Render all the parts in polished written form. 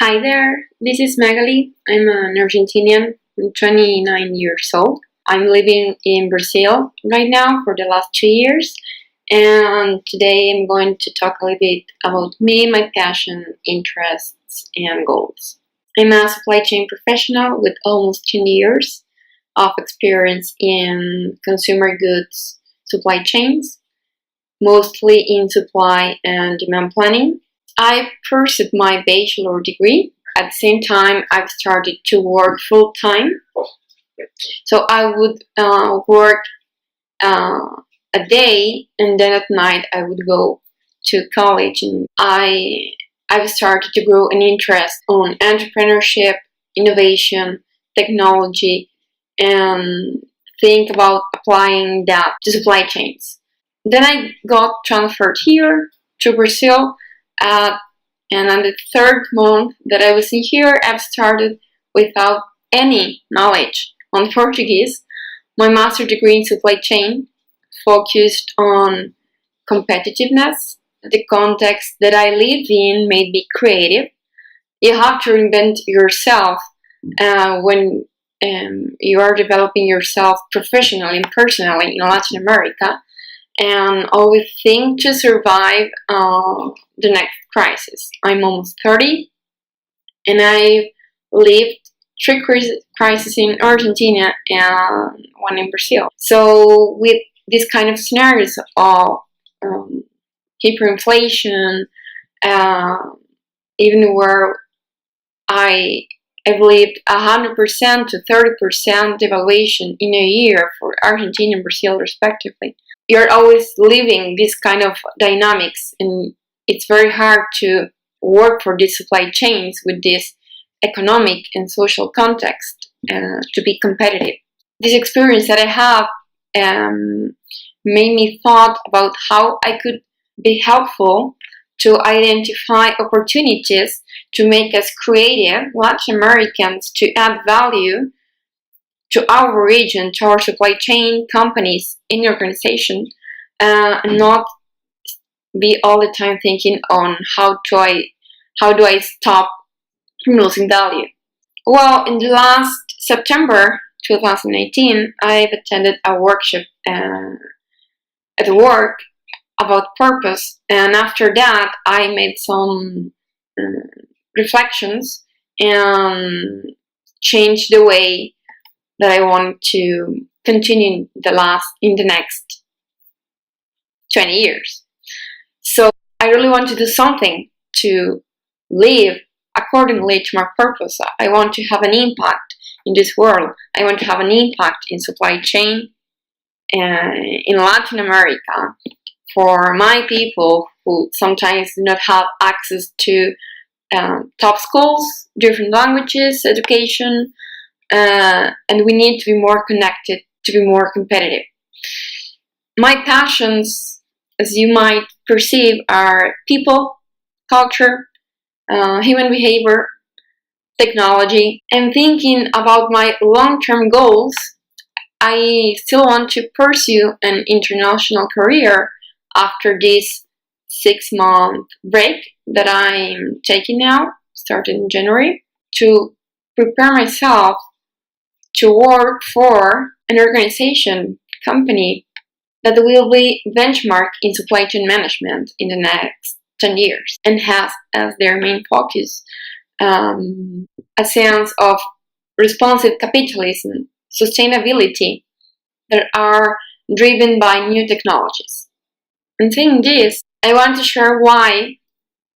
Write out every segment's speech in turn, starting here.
Hi there, this is Magali. I'm an Argentinian, I'm 29 years old. I'm living in Brazil right now for the last 2 years, and today I'm going to talk a little bit about me, my passion, interests, and goals. I'm a supply chain professional with almost 10 years of experience in consumer goods supply chains, mostly in supply and demand planning. I pursued my bachelor degree. At the same time, I've started to work full time. So I would work a day, and then at night I would go to college. And I've started to grow an interest on entrepreneurship, innovation, technology, and think about applying that to supply chains. Then I got transferred here to Brazil. And on the third month that I was in here, I've started without any knowledge on Portuguese. My master's degree in supply chain focused on competitiveness. The context that I live in made me creative. You have to reinvent yourself when you are developing yourself professionally and personally in Latin America, and always think to survive the next crisis. I'm almost 30, and I lived 3 crises in Argentina and 1 in Brazil. So with this kind of scenarios of hyperinflation, even where I've lived 100% to 30% devaluation in a year for Argentina and Brazil respectively. You're always living this kind of dynamics, and it's very hard to work for these supply chains with this economic and social context to be competitive. This experience that I have made me thought about how I could be helpful to identify opportunities to make us creative Latin Americans to add value to our region, to our supply chain, companies, any organization, and not be all the time thinking on how do I stop from losing value. Well, in the last September 2018, I've attended a workshop at work about purpose, and after that I made some reflections and changed the way that I want to continue in the next 20 years. So I really want to do something to live accordingly to my purpose. I want to have an impact in this world. I want to have an impact in supply chain in Latin America for my people who sometimes do not have access to top schools, different languages, education, and we need to be more connected to be more competitive. My passions, as you might perceive, are people, culture, human behavior, technology. And thinking about my long-term goals, I still want to pursue an international career after this 6-month break that I'm taking now, starting in January, to prepare myself to work for an organization, company, that will be benchmarked in supply chain management in the next 10 years and has as their main focus a sense of responsive capitalism, sustainability that are driven by new technologies. And saying this, I want to share why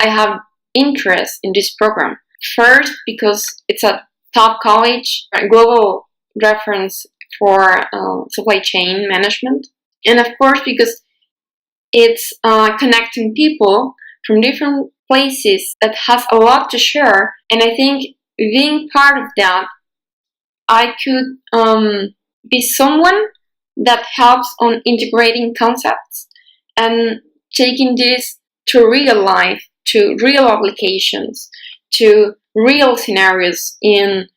I have interest in this program. First, because it's a top college, a global reference for supply chain management. And of course, because it's connecting people from different places that has a lot to share. And I think being part of that, I could be someone that helps on integrating concepts and taking this to real life, to real applications, to real scenarios in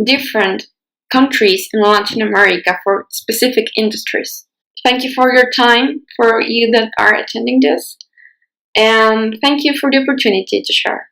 different countries in Latin America for specific industries. Thank you for your time, for you that are attending this, and thank you for the opportunity to share.